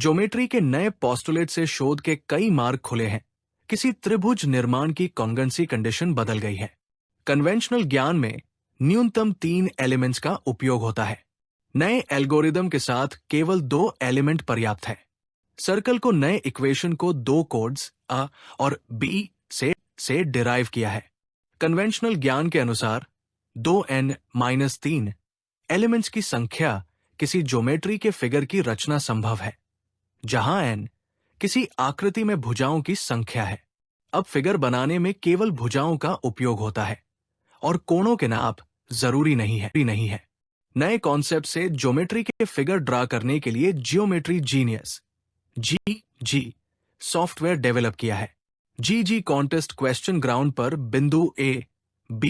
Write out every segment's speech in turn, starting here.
Geometry के नए postulate से शोध के कई मार्ग खुले हैं। किसी त्रिभुज निर्माण की कॉन्गेंसी कंडीशन बदल गई है। कन्वेंशनल ज्ञान में न्यूनतम 3 एलिमेंट्स का उपयोग होता है। नए एल्गोरिदम के साथ केवल 2 एलिमेंट पर्याप्त है। सर्कल को नए इक्वेशन को 2 कोड्स A और B से डिराइव किया है। कन्वेंशनल ज्ञान के अनुसार 2n-3 एलिमेंट्स की संख्या किसी ज्योमेट्री के फिगर की रचना संभव है, जहां n किसी आकृति में भुजाओं की संख्या है। अब फिगर बनाने में केवल भुजाओं का उपयोग होता है और कोणों के नाप जरूरी नहीं है। नए कॉन्सेप्ट से ज्योमेट्री के फिगर ड्रा करने के लिए geometry genius (GG) software develop किया है। GG कॉन्टेस्ट क्वेश्चन ग्राउंड पर बिंदु A, B,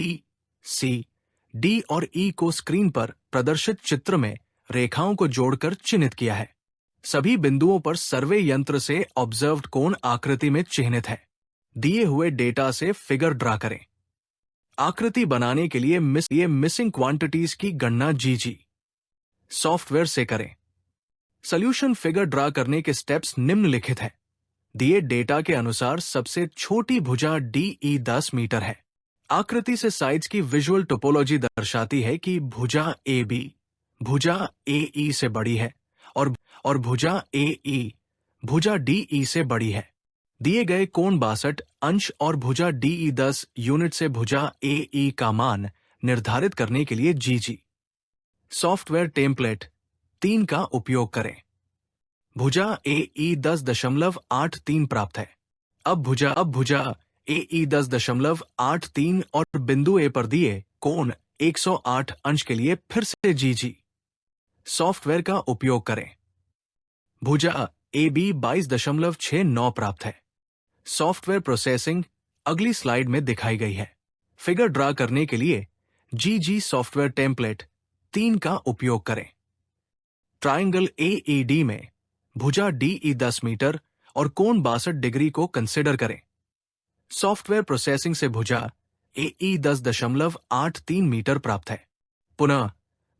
C, D और E को स्क्रीन पर प्रदर्शित चित्र में रेखाओं को जोड़कर चिन्हित किया है। सभी बिंदुओं पर सर्वे यंत्र से ऑब्जर्व्ड कोण आकृति में चिह्नित है। दिए हुए डेटा से फिगर ड्रा करें। आकृति बनाने के लिए मिसिंग क्वांटिटीज की गणना GG सॉफ्टवेयर से करें। सॉल्यूशन फिगर ड्रा करने के स्टेप्स निम्नलिखित हैं। दिए डेटा के अनुसार सबसे छोटी भुजा DE 10 मीटर है। आकृति से साइड्स की विजुअल टोपोलॉजी दर्शाती है कि भुजा AB भुजा AE से बड़ी है और भुजा AE भुजा DE से बड़ी है। दिए गए कोण 62 अंश और भुजा DE 10 यूनिट से भुजा AE का मान निर्धारित करने के लिए GG सॉफ्टवेयर टेम्पलेट 3 का उपयोग करें। भुजा AE 10.83 प्राप्त है। अब भुजा AE 10.83 और बिंदु A पर दिए कोण 108 अंश के लिए फिर से GG सॉफ्टवेयर का उपयोग करें। भुजा AB 22.69 प्राप्त है। सॉफ्टवेयर प्रोसेसिंग अगली स्लाइड में दिखाई गई है। फिगर ड्रा करने के लिए GG सॉफ्टवेयर टेम्पलेट 3 का उपयोग करें। ट्रायंगल AED में भुजा DE 10 मीटर और कोण 62 डिग्री को कंसिडर करें। सॉफ्टवेयर प्रोसेसिंग से भुजा AE 10.83 मीटर प्राप्त है। पुनः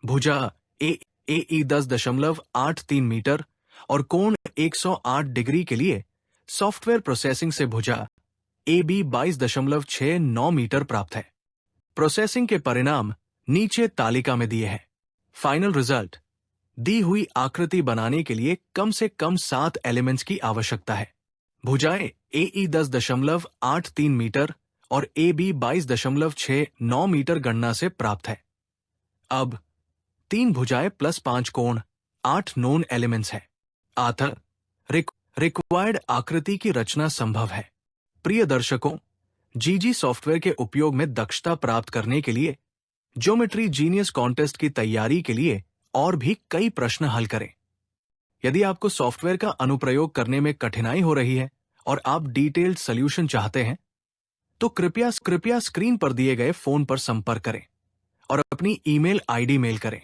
भुजा AE 10.83 मीटर और कोण 108 डिग्री के लिए सॉफ्टवेयर प्रोसेसिंग से भुजा AB 22.69 मीटर प्राप्त है। प्रोसेसिंग के परिणाम नीचे तालिका में दिए हैं। फाइनल रिजल्ट: दी हुई आकृति बनाने के लिए कम से कम 7 एलिमेंट्स की आवश्यकता है। भुजाएं AE 10.83 मीटर और AB 22.69 मीटर गणना से प्राप्त है। अब 3 भुजाएं प्लस 5 कोण 8 नोन एलिमेंट्स हैं। अतः रिक्वायर्ड आकृति की रचना संभव है। प्रिय दर्शकों, GG सॉफ्टवेयर के उपयोग में दक्षता प्राप्त करने के लिए ज्योमेट्री जीनियस कॉन्टेस्ट की तैयारी के लिए और भी कई प्रश्न हल करें। यदि आपको सॉफ्टवेयर का अनुप्रयोग करने में कठिनाई हो रही है और आप डिटेल्ड सॉल्यूशन चाहते हैं, तो कृपया स्क्रीन पर दिए गए फोन पर संपर्क करें और अपनी ईमेल ID मेल करें।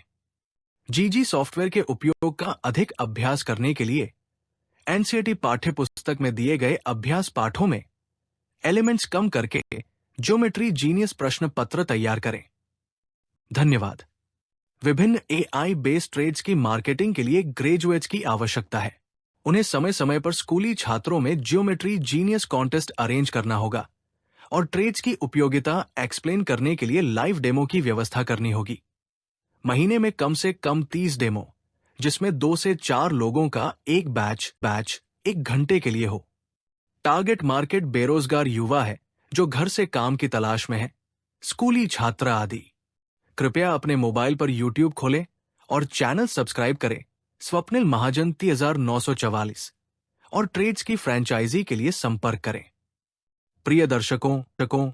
GG सॉफ्टवेयर के उपयोग का अधिक अभ्यास करने के लिए NCERT पाठ्यपुस्तक में दिए गए अभ्यास पाठों में एलिमेंट्स कम करके ज्योमेट्री जीनियस प्रश्न पत्र तैयार करें। धन्यवाद। विभिन्न AI बेस्ड ट्रेड्स की मार्केटिंग के लिए ग्रेजुएट्स की आवश्यकता है। उन्हें समय समय पर स्कूली छात्रों में ज्योमेट्री जीनियस कॉन्टेस्ट अरेंज करना होगा और ट्रेड्स की उपयोगिता एक्सप्लेन करने के लिए लाइव डेमो की व्यवस्था करनी होगी। महीने में कम से कम 30 डेमो, जिसमें 2 से 4 लोगों का एक बैच 1 घंटे के लिए हो। टारगेट मार्केट बेरोजगार युवा है जो घर से काम की तलाश में है, स्कूली छात्र आदि। कृपया अपने मोबाइल पर YouTube खोलें और चैनल सब्सक्राइब करें स्वप्निल महाजन 3944 और ट्रेड्स की फ्रेंचाइजी के लिए संपर्क करें। प्रिय दर्शकों,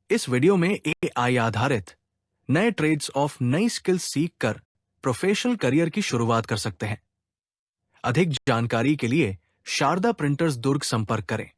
इस वीडियो में AI आधारित नए ट्रेड्स ऑफ नई स्किल्स सीखकर प्रोफेशनल करियर की शुरुआत कर सकते हैं। अधिक जानकारी के लिए शारदा प्रिंटर्स दुर्ग संपर्क करें।